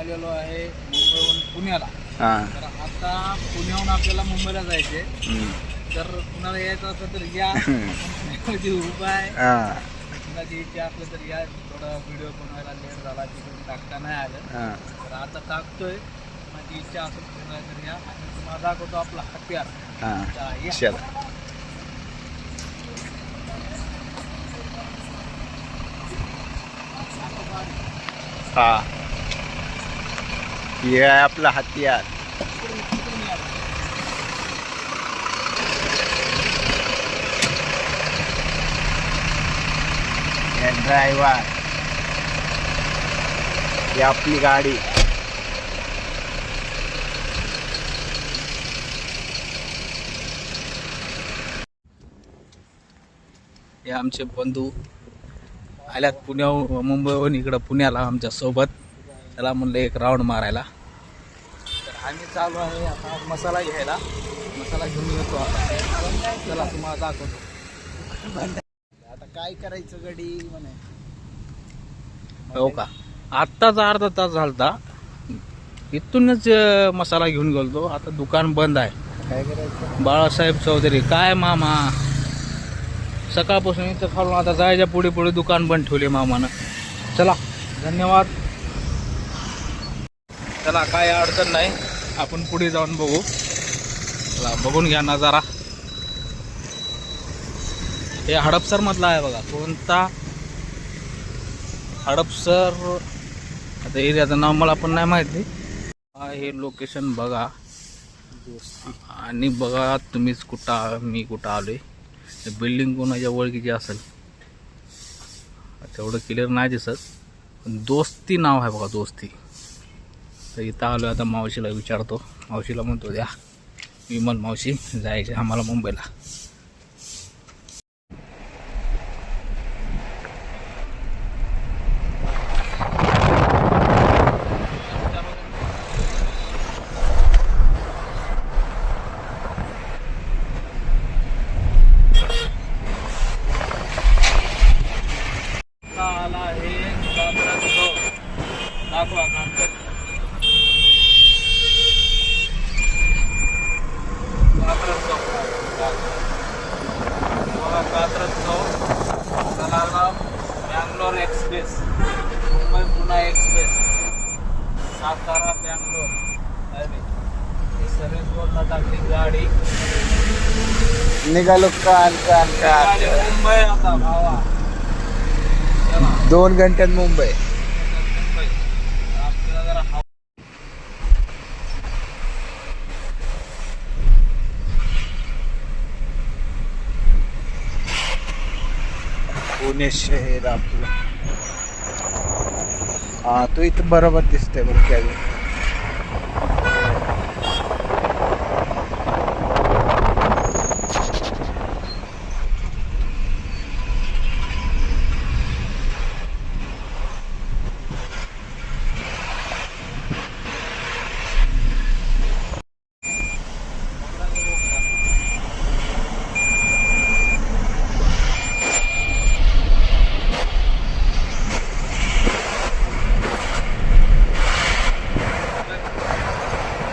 आलेलो आहे मुंबईहून पुण्याला. हा. तर आता पुण्याहून आपल्याला मुंबईला जायचे. तर कुणाला यायचं असलं तर या. पुण्यामध्ये उभा आहे. कुणाची इच्छा असलं तर या. थोडा व्हिडिओ बनवायला लेट झाला, तिकडून टाकता नाही आलं. तर आता टाकतोय. माझी इच्छा असेल कुणाला तर या. आणि तुम्हाला दाखवतो आपला हत्यार. चला. हा, ये आहे आपला हत्यार. ड्रायव्हर, ही आपली गाडी. हे आमचे बंधू आल्यात पुण्याहून मुंबईहून इकडं पुण्याला आमच्या सोबत. त्याला म्हणलं एक राऊंड मारायला. तर आम्ही चालू आहे आता मसाला घ्यायला. मसाला घेऊन येतो आता. चला तुम्हाला दाखवतो. आता काय करायचं गडी म्हणे. हो का, आत्ताच अर्धा तास झालता. इथूनच मसाला घेऊन गेलो. आता दुकान बंद आहे. काय करायचं. बाळासाहेब चौधरी काय मामा, सकाळपासून इथं खालून आता जायच्या पुढे पुढे दुकान बंद ठेवले मामानं. चला, धन्यवाद. चला, काय अडचण नाही. आपण पुढे जाऊन बघू. चला, बघून घ्या नजारा. हे हडपसर मधला आहे बघा. कोणता हडपसर, आता एरियाचं नाव मला पण नाही माहिती. हे लोकेशन बघा आणि बघा तुम्हीच कुठं, मी कुठं आलोय. बिल्डिंग कोणाच्या ओळखीची असेल तेवढं क्लिअर नाही दिसत, पण दोस्ती नाव आहे बघा, दोस्ती. तर इथं आलो. आता मावशीला विचारतो. मावशीला म्हणतो द्या विमल मावशी, जायचे आम्हाला मुंबईला. आला आहे कात्रज चौक. दाखवा कात्रज चौक. बघा कात्रज चौक. चला, बँगलोर एक्सप्रेस, मुंबई पुणे एक्सप्रेस, सातारा बँगलोर. अरे सर्व्हिसवरला टाकली गाडी. निघालो. काल मुंबई आता भावा. 2 घंट्यात मुंबई. पुणे शहर आपलं. हा, तो इथं बरोबर दिसतंय बरं कॅबिन.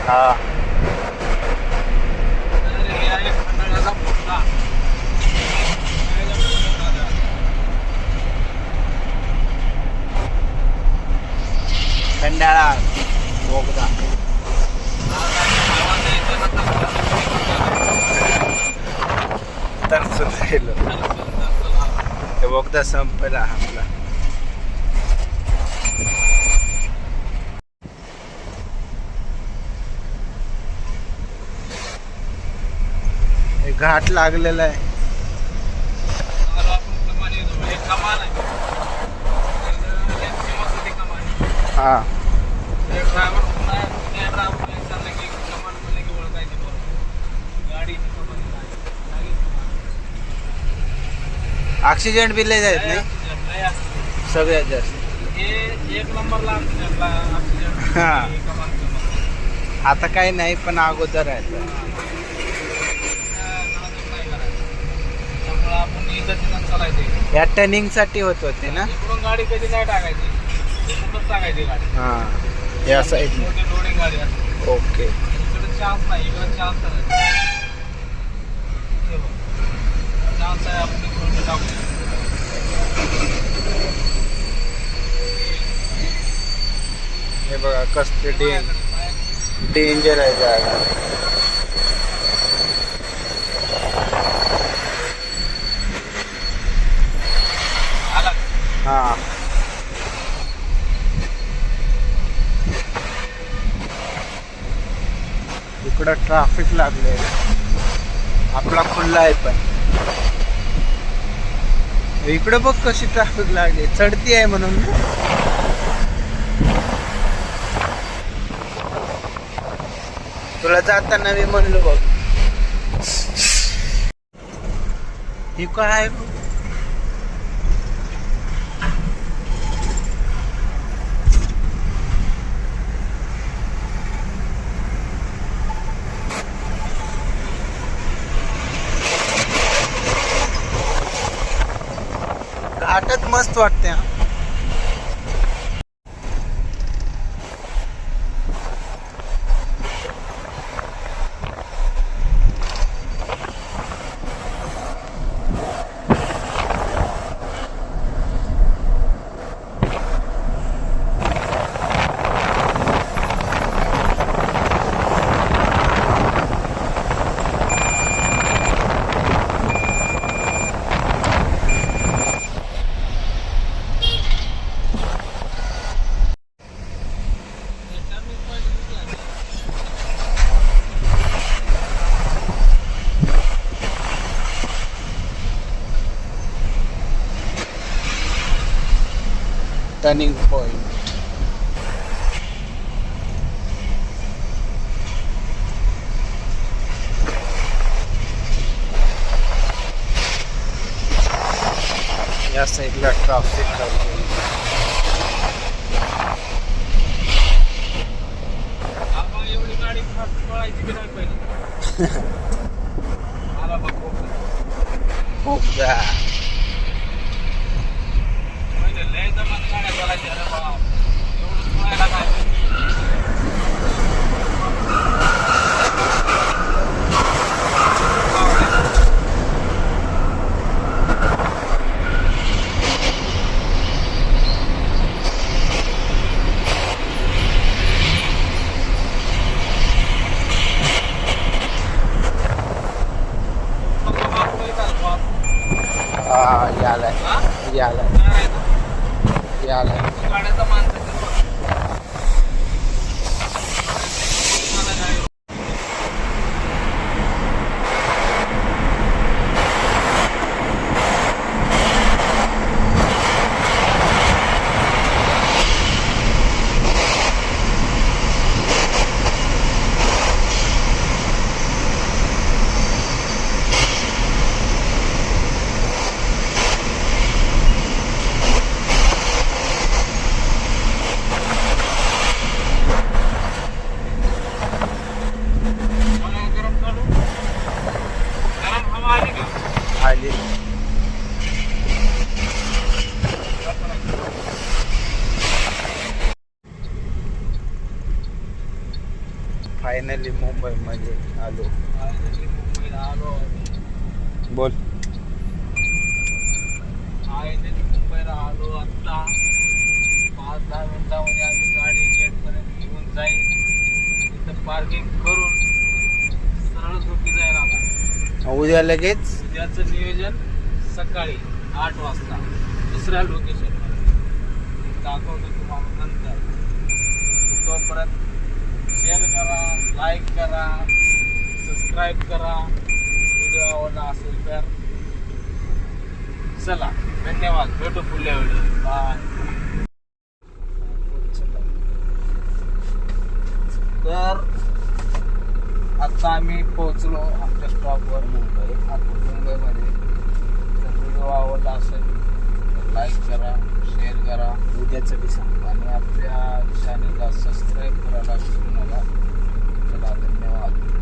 हा, खंडाळा बोगदा. तर सुधारलो. ते बोगदा संपला आपला. घाट लागलेला आहे. हा, ऑक्सिजन बी लय आहेत नाही सगळ्यात जास्त. एक नंबरला ऑक्सिजन. हा, आता काही नाही पण अगोदर आहे. या टर्निंग साठी होत होते ना. गाडी कधी नाही टाकायची, टाकायची गाडी. हा, या साईड मोठी लोडिंग गाडी असते. ओके. इकडे चान्स नाही, इकडे चान्स नाही. हे बघ, चान्स आहे आपण इकडून टाकू. हे बघा कसले डेंजर आहे जागा. आला हा इकडं ट्रॅफिक लागले. आपला खुल्ला आहे पण इकडे बघ कशी ट्रॅफिक लागली. चढती आहे म्हणून तुला जाताना मी म्हणलो बघ. ही काय आहे बघ? घाटात मस्त वाटते हा. Turning point. या साईडला ट्रॅफिक लागले. आपण एवढी गाडी फास्ट पळायची की नाही पहिले. आला बघ खूप जा. पहिले लय जमान गाड्या चालायच्या. अरे बाबा एवढं पळायला काय. याला गाड्याचा माणसं आली. फायनली मुंबई मध्ये आलो. मुंबईला आलो. बोल. मुंबईला आलो. आता 5-10 मिनिटामध्ये आम्ही गाडी गेट पर्यंत घेऊन जाईल. तिथं पार्किंग करून सरळ झोपी जाईल. आता उद्या लगेच उद्याचं नियोजन सकाळी 8 वाजता दुसऱ्या लोकेशनवर दाखवतो तुम्हाला नंतर. तोपर्यंत शेअर करा, लाईक करा, सबस्क्राईब करा. व्हिडिओ आवडला असेल तर चला, धन्यवाद. भेटू पुढल्या व्हिडिओ. बाय. तर आता आम्ही पोहोचलो आमच्या स्टॉपवर मुंबईमध्ये. तर व्हिडिओ आवडला असेल तर लाईक करा, शेअर करा. उद्याचं बी सांग. आणि आपल्या चॅनलला सबस्क्राईब करायला विसरू नका. चला, धन्यवाद.